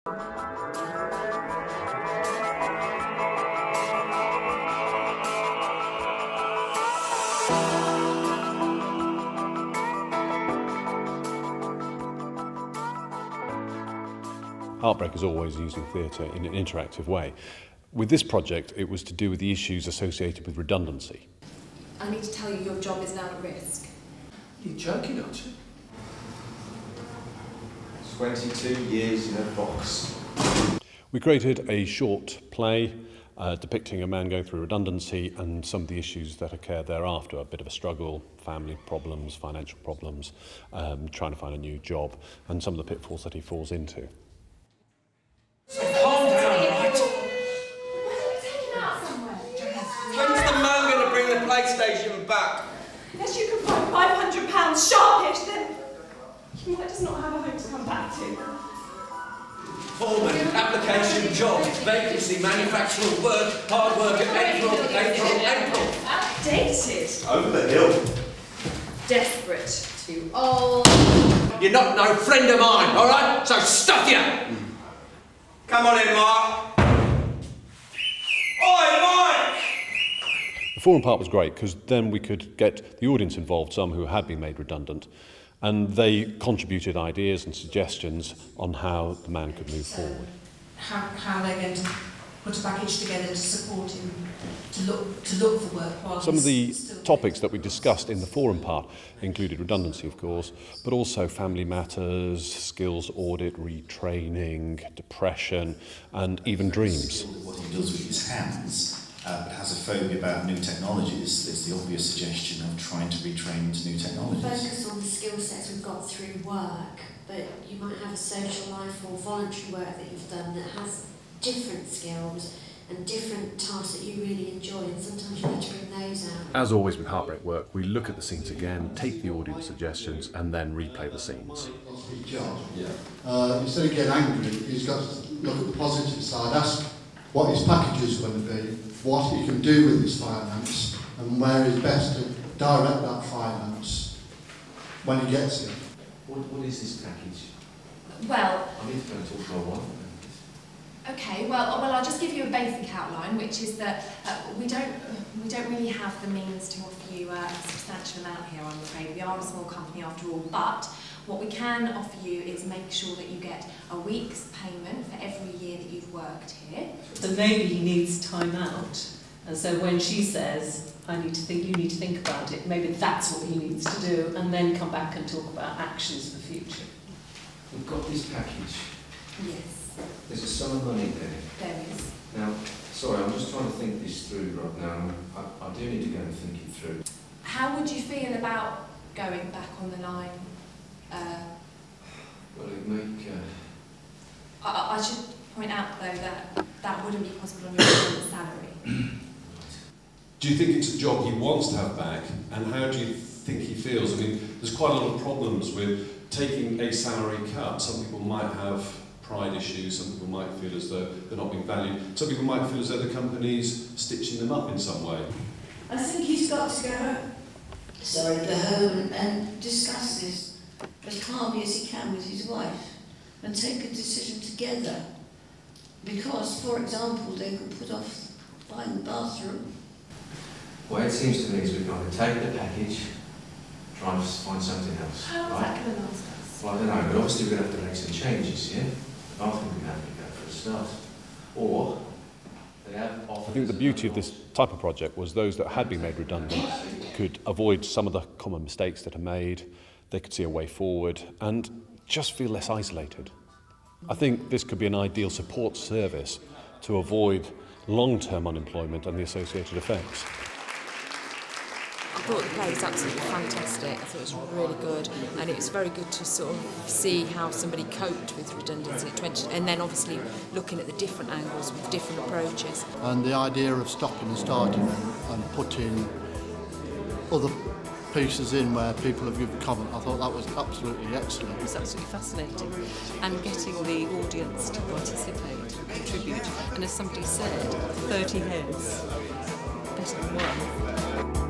Heartbreak is always using theatre in an interactive way. With this project, it was to do with the issues associated with redundancy. I need to tell you your job is now at risk. You're joking, aren't you? 22 years in a box. We created a short play depicting a man going through redundancy and some of the issues that occur thereafter, a bit of a struggle, family problems, financial problems, trying to find a new job, and some of the pitfalls that he falls into. Calm down, right? When's the man going to bring the PlayStation back? Unless you can find £500 sharpish, then you might just not have a home to come back to. Foreman, application, job, vacancy, manufacturing work, hard work at April. Outdated. Over the hill. Desperate. Too old. You're not no friend of mine, all right? So stuff you! Come on in, Mark. Oi, Mike! The forum part was great because then we could get the audience involved, some who had been made redundant, and they contributed ideas and suggestions on how the man could move forward. How they're going to put a package together to support him to look for work while Some of the he's still topics that we discussed in the forum part included redundancy, of course, but also family matters, skills audit, retraining, depression, and even dreams. What he does with his hands, but has a phobia about new technologies. There's the obvious suggestion of trying to retrain into new technologies. Focus on the skill sets we've got through work, but you might have a social life or voluntary work that you've done that has different skills and different tasks that you really enjoy, and sometimes you need to bring those out. As always with Heartbreak Work, we look at the scenes again, take the audience suggestions, and then replay the scenes. Instead of getting angry, he's got to look at the positive side, ask what his package is going to be, what he can do with his finance, and where is best to direct that finance when he gets it. What is this package? Well, I need to go and talk to my wife. okay. Well, I'll just give you a basic outline, which is that we don't really have the means to offer you a substantial amount here, I'm afraid. We are a small company after all, but what we can offer you is make sure that you get a week's payment for every year that you've worked here. So maybe he needs time out, and so when she says, you need to think about it, maybe that's what he needs to do, and then come back and talk about actions for the future. We've got this package. Yes. There's a sum of money there. There is. Now, sorry, I'm just trying to think this through right now. I do need to go and think it through. How would you feel about going back on the line? Well, it'd make... I should point out, though, that that wouldn't be possible on your current salary. Do you think it's a job he wants to have back, and how do you think he feels? I mean, there's quite a lot of problems with taking a salary cut. Some people might have pride issues, some people might feel as though they're not being valued, some people might feel as though the company's stitching them up in some way. I think he's got to go home and discuss this as calmly as he can with his wife and take a decision together. Because, for example, they could put off buying the bathroom. Well, it seems to me as we're going to take the package, try and find something else. How is that going to last us? Well, I don't know, but obviously we're going to have to make some changes, yeah? I think we're going to have to go for a start. Or they have offers. I think the beauty of this type of project was those that had been made redundant could avoid some of the common mistakes that are made, they could see a way forward and just feel less isolated. I think this could be an ideal support service to avoid long-term unemployment and the associated effects. I thought the play was absolutely fantastic. I thought it was really good, and it was very good to sort of see how somebody coped with redundancy at 20, and then obviously looking at the different angles with different approaches. And the idea of stopping and starting and putting other pieces in where people have given comment, I thought that was absolutely excellent. It was absolutely fascinating, and getting the audience to participate and contribute. And as somebody said, 30 heads, better than one.